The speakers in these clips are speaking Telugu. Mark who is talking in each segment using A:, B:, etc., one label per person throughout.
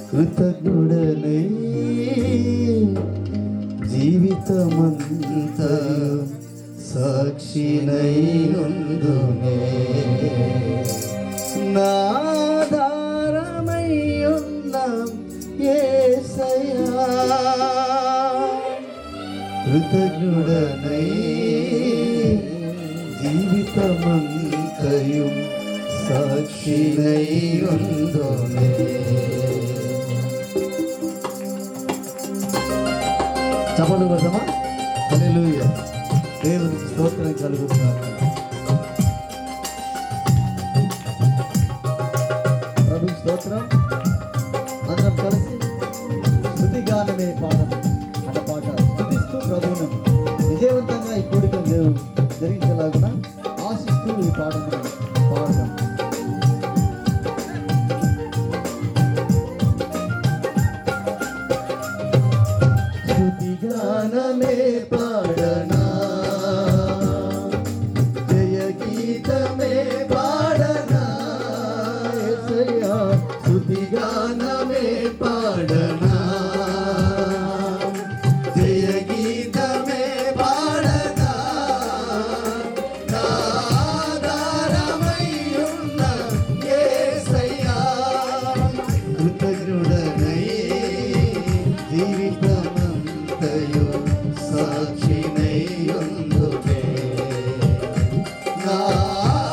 A: కృతజ్ఞుడనై జీవితమంత సాక్షినై ఉందునే నాధారమై ఉన్న యేసయ్యా కృతజ్ఞుడనై జీవితమంతయు సాక్షినై ఉందునే. చప్పట్లు కొడదామా? హల్లెలూయా. దేవునికి స్తోత్రం కలుగుతున్నాను. ప్రభు స్తోత్రం. అందరం కలిసి స్తుతిగానమే పాడము అన్న పాట స్తుతిస్తూ ప్రభువును విజయవంతంగా ఈ కోరికను జరిగించేలాగున ఆశిస్తూ ఈ పాటను పాడదాం. స్తుతిగానమే పాడనా, జయ గీతమే పాడనా, యేసయ్యా స్తుతిగానమే పాడనా, జయ గీతమే పాడనా, నాధారమై ఉన్న యేసయ్యా కృతజ్ఞుడనై జీవితమంతయు సాక్షినై ఉందునే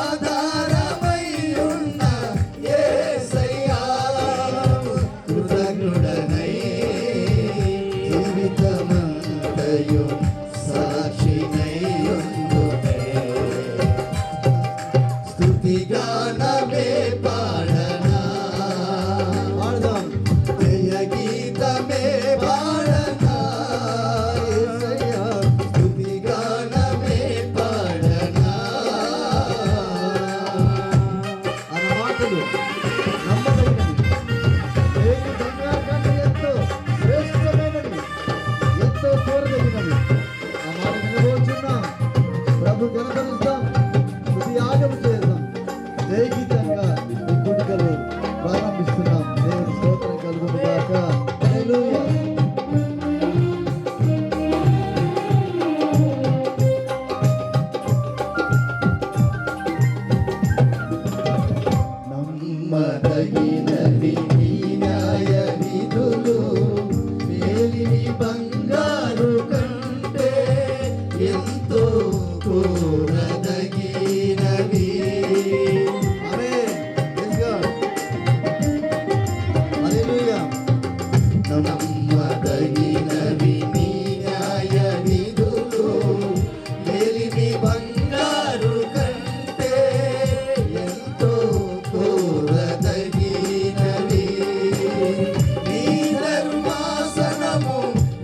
A: నాధారమై ఉన్న యేసయ్యా కృతజ్ఞుడనై జీవితమంతయు సాక్షినై ఉందునే. స్తుతిగానమే పాడనా, పాడదాం. జయ గీతమే పాడనా, యేసయ్యా స్తుతిగానమే పాడనా అన్న మాటలు నమ్మదగినవి, దేవుని బంగారు ఎంతో శ్రేష్టమైనవి, ఎంతో కోరదగినవి. ఆ మాట వినబోచున్నాం. ప్రభు కనపరుస్తాం, స్తుతి యాగం చేద్దాం. జయ గీతంగా ఈ కోరికలు ప్రారంభిస్తున్నాం. దేవుని స్తోత్రం కలుగును గాక. హల్లెలూయా. నమ్మదగినవి నీ న్యాయ విధులు, మేలిమి బంగారు కంటే ఎంతో కోరదగినవి. ఆమేన్. Praise God. హల్లెలూయా. నమ్మదగినవి నీ న్యాయ విధులు, మేలిమి బంగారు కంటే ఎంతో కోరదగినవి. నీ ధర్మాసనము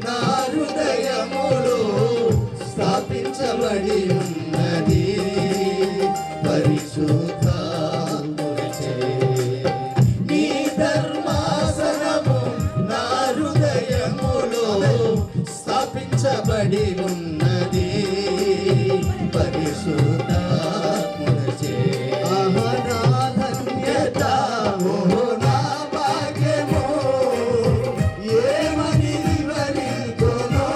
A: నా హృదయములో స్థాపించబడి ఉన్నది పరిశుద్ధాత్మునిచే. నీ ధర్మాసనము నా హృదయములో స్థాపించబడి ఉన్నది పరిశుద్ధాత్మునిచే. ఆహా నా ధన్యత, ఓహో నా భాగ్యము, ఏమని వివరింతునో,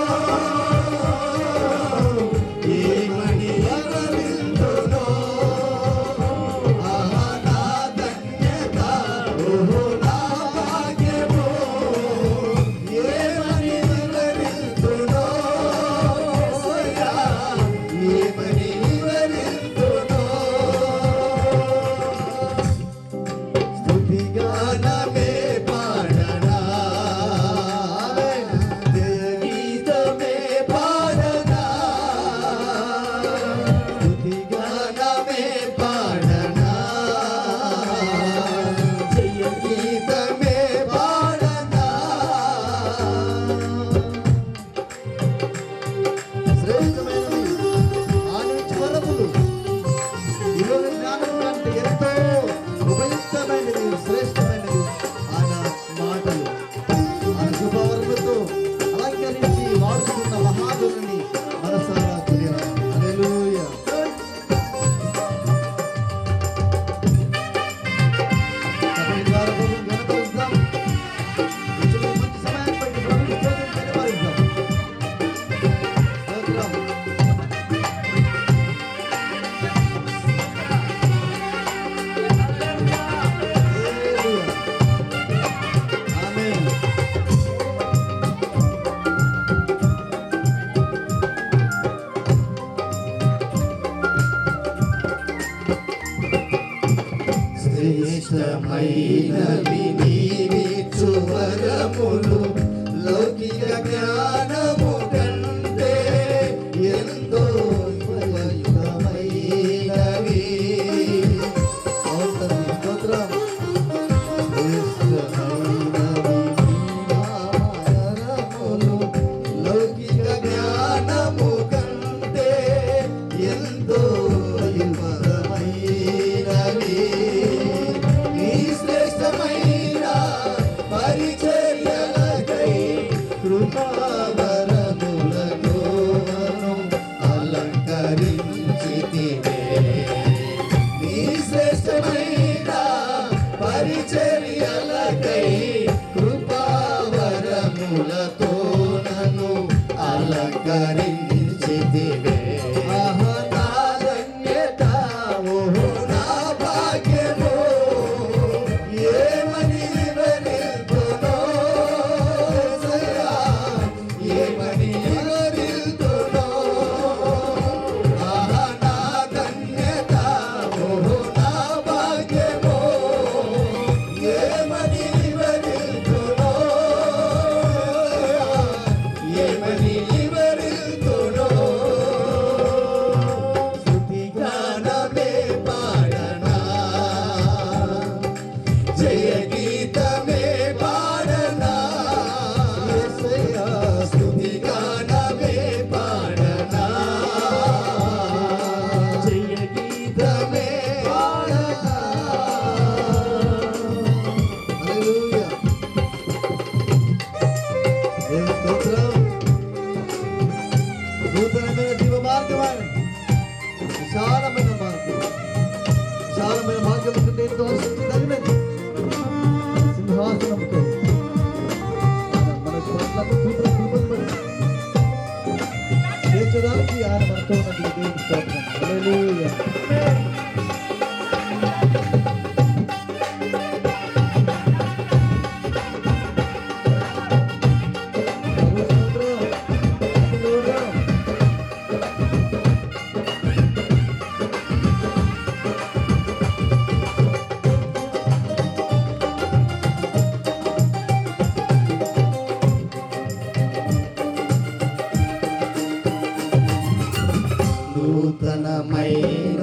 A: ఏమని వివరింతునో. ఆహా నా ధన్యత, ఓహో నా భాగ్యము, ఏమని వివరింతునో, ఏమని వివరింతునో. శ్రేష్టమైనవి నీవిచ్చు వరములు లౌకిక జ్ఞానము కంటే ఎంతో ఉపయుక్తమైనవి. అవును తండ్రి, స్తోత్రం. శ్రేష్టమైనవి వరములు లౌకిక జ్ఞానము కంటే ఎంతో ఉపయుక్తమైనవి. నీ శ్రేష్టమైన పరిచర్యలకై కృపావరములతో నన్ను అలంకరించితివే. నీ శ్రేష్టమైన పరిచర్యలకై కృపావరములతో నన్ను అలంకరించితివే. ఆహా నా ధన్యత, ఓహో నా భాగ్యము, ఏమని వివరిల్తునో యేసయ్యా, ఏమని వివరిల్తునో. ఆహా నా ధన్యత, ఓహో నా భాగ్యము, ఏమని వివరిల్తునో యేసయ్యా, ఏమని వివరిల్తునో. స్తుతి గానమే పాడనా, జయ గీతమే పాడనా యేసయ్యా, స్తుతి గానమే పాడనా, జయ గీతమే పాడనా. హల్లెలూయా. దేవుని స్తోత్రం. నూతనమైన జీవ మార్గం, విశాలమైన మార్గం, విశాలమైన మార్గం కంటే ఎంతో ఆసక్తి కలిగినది సింహాసనముపై మన పట్ల కృపను చేర్చడానికి ఆయన మనతో ఉన్నటువంటి దేవుని స్తోత్రం. హల్లెలూయా. నూతనమైన